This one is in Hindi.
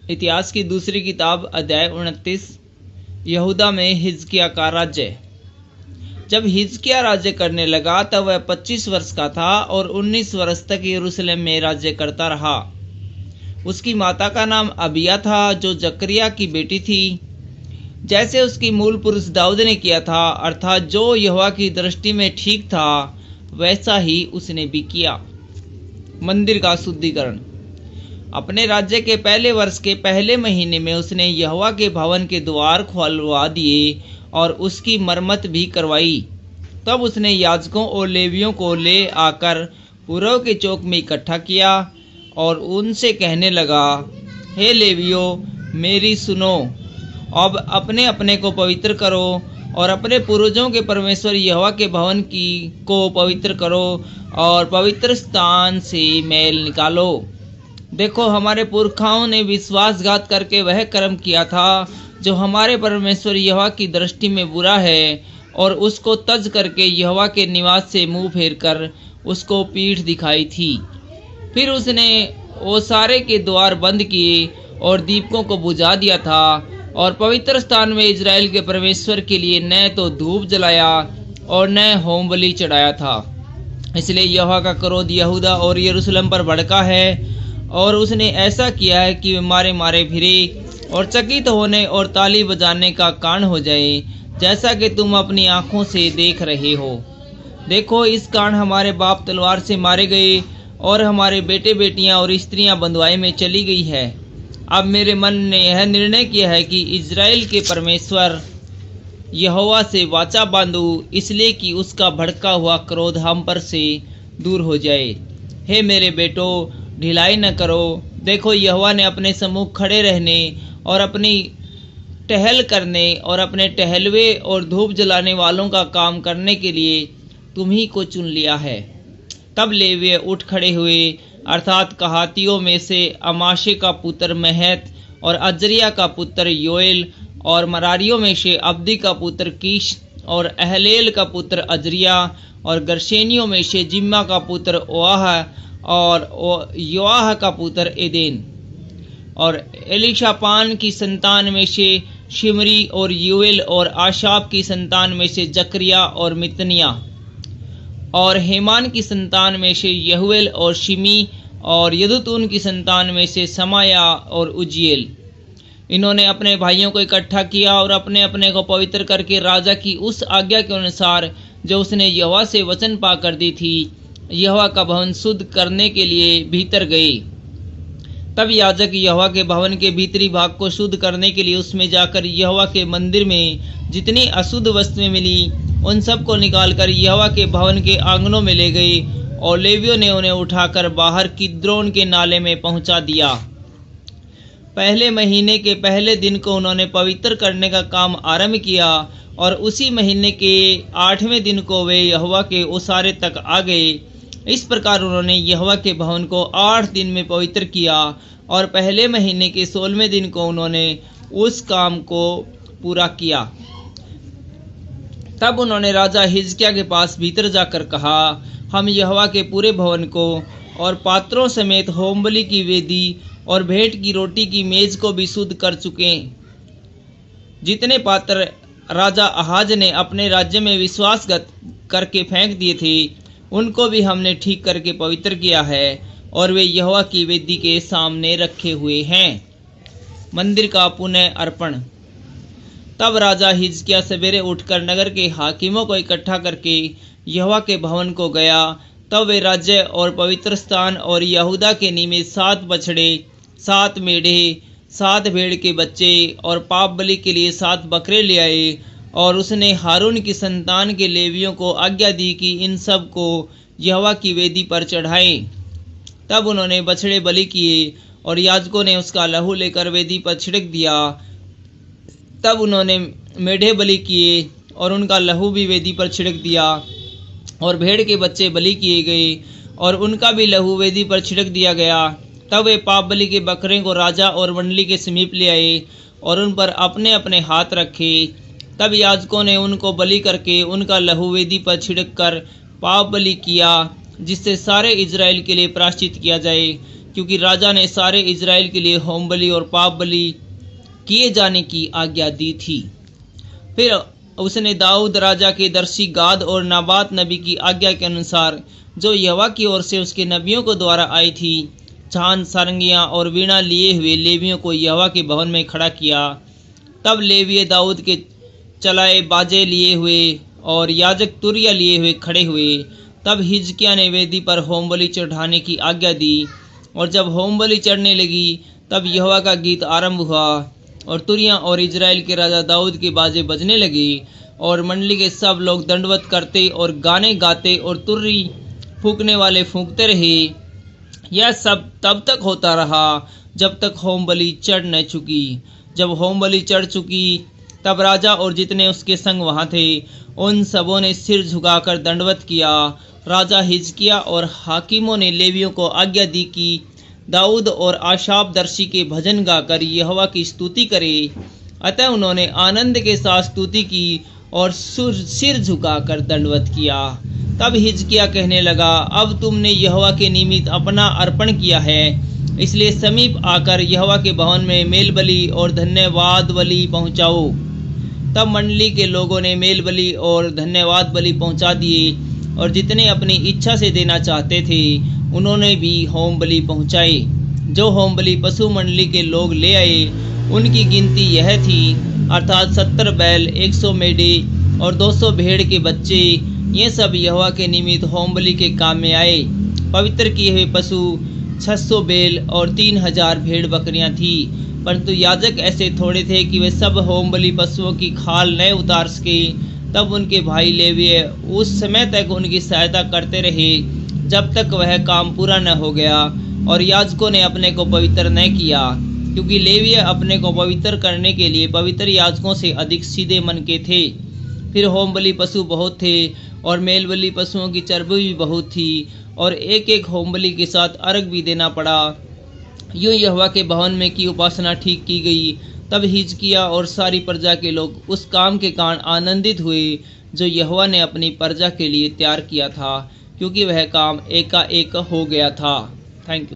इतिहास की दूसरी किताब अध्याय 29। यहूदा में हिजकिया का राज्य। जब हिजकिया राज्य करने लगा तब वह 25 वर्ष का था और 19 वर्ष तक यरूशलेम में राज्य करता रहा। उसकी माता का नाम अबिया था जो जकरिया की बेटी थी। जैसे उसकी मूल पुरुष दाऊद ने किया था, अर्थात जो यहोवा की दृष्टि में ठीक था, वैसा ही उसने भी किया। मंदिर का शुद्धिकरण। अपने राज्य के पहले वर्ष के पहले महीने में उसने यहोवा के भवन के द्वार खोलवा दिए और उसकी मरम्मत भी करवाई। तब उसने याजकों और लेवियों को ले आकर पूर्व के चौक में इकट्ठा किया और उनसे कहने लगा, हे लेवियों, मेरी सुनो। अब अपने अपने को पवित्र करो और अपने पूर्वजों के परमेश्वर यहोवा के भवन को पवित्र करो और पवित्र स्थान से मैल निकालो। देखो, हमारे पुरखाओं ने विश्वासघात करके वह कर्म किया था जो हमारे परमेश्वर यहोवा की दृष्टि में बुरा है, और उसको तज करके यहोवा के निवास से मुंह फेर कर उसको पीठ दिखाई थी। फिर उसने ओसारे के द्वार बंद किए और दीपकों को बुझा दिया था और पवित्र स्थान में इजराइल के परमेश्वर के लिए न तो धूप जलाया और न होम बलि चढ़ाया था। इसलिए यहोवा का क्रोध यहूदा और यरूशलेम पर भड़का है और उसने ऐसा किया है कि वे मारे मारे फिरे और चकित होने और ताली बजाने का कारण हो जाए, जैसा कि तुम अपनी आंखों से देख रहे हो। देखो, इस कारण हमारे बाप तलवार से मारे गए और हमारे बेटे बेटियां और स्त्रियां बंधुआई में चली गई है। अब मेरे मन ने यह निर्णय किया है कि इजराइल के परमेश्वर यहोवा से वाचा बांधूं, इसलिए कि उसका भड़का हुआ क्रोध हम पर से दूर हो जाए। हे मेरे बेटो, ढिलाई न करो। देखो, यहोवा ने अपने सम्मुख खड़े रहने और अपनी टहल करने और अपने टहलवे और धूप जलाने वालों का काम करने के लिए तुम्ही को चुन लिया है। तब लेवीय उठ खड़े हुए, अर्थात कहातियों में से अमाशे का पुत्र महत और अजरिया का पुत्र योएल, और मरारियों में से अब्दी का पुत्र कीश और अहलेल का पुत्र अजरिया, और गर्शेनियों में से जिम्मा का पुत्र ओआह और योआह का पुत्र एदेन, और एलीशापान की संतान में से शिमरी और यूएल, और आशाप की संतान में से जकरिया और मितनिया, और हेमान की संतान में से यहुएल और शिमी, और यदुतून की संतान में से समाया और उजिएल। इन्होंने अपने भाइयों को इकट्ठा किया और अपने अपने को पवित्र करके राजा की उस आज्ञा के अनुसार जो उसने यहोवा से वचन पाकर दी थी, यहोवा का भवन शुद्ध करने के लिए भीतर गए। तब याजक यहोवा के भवन के भीतरी भाग को शुद्ध करने के लिए उसमें जाकर यहोवा के मंदिर में जितनी अशुद्ध वस्तुएं मिली उन सब को निकालकर यहोवा के भवन के आंगनों में ले गए, और लेवियों ने उन्हें उठाकर बाहर किद्रोन के नाले में पहुंचा दिया। पहले महीने के पहले दिन को उन्होंने पवित्र करने का काम आरंभ किया, और उसी महीने के 8वें दिन को वे यहोवा के ओसारे तक आ गए। इस प्रकार उन्होंने यहोवा के भवन को 8 दिन में पवित्र किया, और पहले महीने के 16वें दिन को उन्होंने उस काम को पूरा किया। तब उन्होंने राजा हिजकिया के पास भीतर जाकर कहा, हम यहोवा के पूरे भवन को और पात्रों समेत होमबलि की वेदी और भेंट की रोटी की मेज को भी शुद्ध कर चुके। जितने पात्र राजा आहाज ने अपने राज्य में विश्वासघात करके फेंक दिए थे, उनको भी हमने ठीक करके पवित्र किया है, और वे यहोवा की वेदी के सामने रखे हुए हैं। मंदिर का पुनः अर्पण। तब राजा हिजकिया सवेरे उठकर नगर के हाकिमों को इकट्ठा करके यहोवा के भवन को गया। तब वे राज्य और पवित्र स्थान और यहूदा के निमित्त 7 बछड़े, 7 मेढ़े, 7 भेड़ के बच्चे और पाप बलि के लिए 7 बकरे ले आए, और उसने हारून की संतान के लेवियों को आज्ञा दी कि इन सब को यहोवा की वेदी पर चढ़ाएं। तब उन्होंने बछड़े बलि किए और याजकों ने उसका लहू लेकर वेदी पर छिड़क दिया। तब उन्होंने मेढ़े बलि किए और उनका लहू भी वेदी पर छिड़क दिया, और भेड़ के बच्चे बलि किए गए और उनका भी लहू वेदी पर छिड़क दिया गया। तब वे पाप बलि के बकरे को राजा और मंडली के समीप ले आए और उन पर अपने अपने हाथ रखे। तब याजकों ने उनको बलि करके उनका लहू वेदी पर छिड़क कर पाप बलि किया, जिससे सारे इजराइल के लिए प्रायश्चित किया जाए। क्योंकि राजा ने सारे इजराइल के लिए होम बलि और पाप बलि किए जाने की आज्ञा दी थी। फिर उसने दाऊद राजा के दर्शी गाद और नाबात नबी की आज्ञा के अनुसार, जो यहोवा की ओर से उसके नबियों को द्वारा आई थी, छान, सारंगियाँ और वीणा लिए हुए लेवियों को यहोवा के भवन में खड़ा किया। तब लेवीय दाऊद के चलाए बाजे लिए हुए और याजक तुरिया लिए हुए खड़े हुए। तब हिजकिय्याह ने वेदी पर होम बलि चढ़ाने की आज्ञा दी, और जब होम बलि चढ़ने लगी तब यहोवा का गीत आरंभ हुआ और तुरिया और इजराइल के राजा दाऊद के बाजे बजने लगे, और मंडली के सब लोग दंडवत करते और गाने गाते और तुर्री फूंकने वाले फूंकते रहे। यह सब तब तक होता रहा जब तक होम बलि चढ़ न चुकी। जब होम बलि चढ़ चुकी तब राजा और जितने उसके संग वहां थे उन सबों ने सिर झुकाकर दंडवत किया। राजा हिजकिय्याह और हाकिमों ने लेवियों को आज्ञा दी कि दाऊद और आशाप दर्शी के भजन गाकर यहोवा की स्तुति करे। अतः उन्होंने आनंद के साथ स्तुति की और सिर झुकाकर दंडवत किया। तब हिजकिय्याह कहने लगा, अब तुमने यहोवा के निमित्त अपना अर्पण किया है, इसलिए समीप आकर यहोवा के भवन में मेल बलि और धन्यवाद बलि पहुंचाओ। तब मंडली के लोगों ने मेल बलि और धन्यवाद बलि पहुंचा दिए, और जितने अपनी इच्छा से देना चाहते थे उन्होंने भी होम बलि पहुंचाए। जो होम बलि पशु मंडली के लोग ले आए उनकी गिनती यह थी, अर्थात 70 बैल, 100 मेढ़े और 200 भेड़ के बच्चे। ये सब यहोवा के निमित्त होम बलि के काम में आए। पवित्र किए हुए पशु 600 बैल और 3000 भेड़ बकरियां थी, परंतु याजक ऐसे थोड़े थे कि वे सब होम बलि पशुओं की खाल न उतार सके। तब उनके भाई लेवीय उस समय तक उनकी सहायता करते रहे जब तक वह काम पूरा न हो गया, और याजकों ने अपने को पवित्र न किया, क्योंकि लेवीय अपने को पवित्र करने के लिए पवित्र याजकों से अधिक सीधे मन के थे। फिर होम बलि पशु बहुत थे और मेल बलि पशुओं की चर्बी भी बहुत थी, और एक एक होम बलि के साथ अर्घ भी देना पड़ा। यूं यहोवा के भवन में की उपासना ठीक की गई। तब हिजकिय्याह और सारी प्रजा के लोग उस काम के कारण आनंदित हुए जो यहोवा ने अपनी प्रजा के लिए तैयार किया था, क्योंकि वह काम एकाएक हो गया था। Thank you.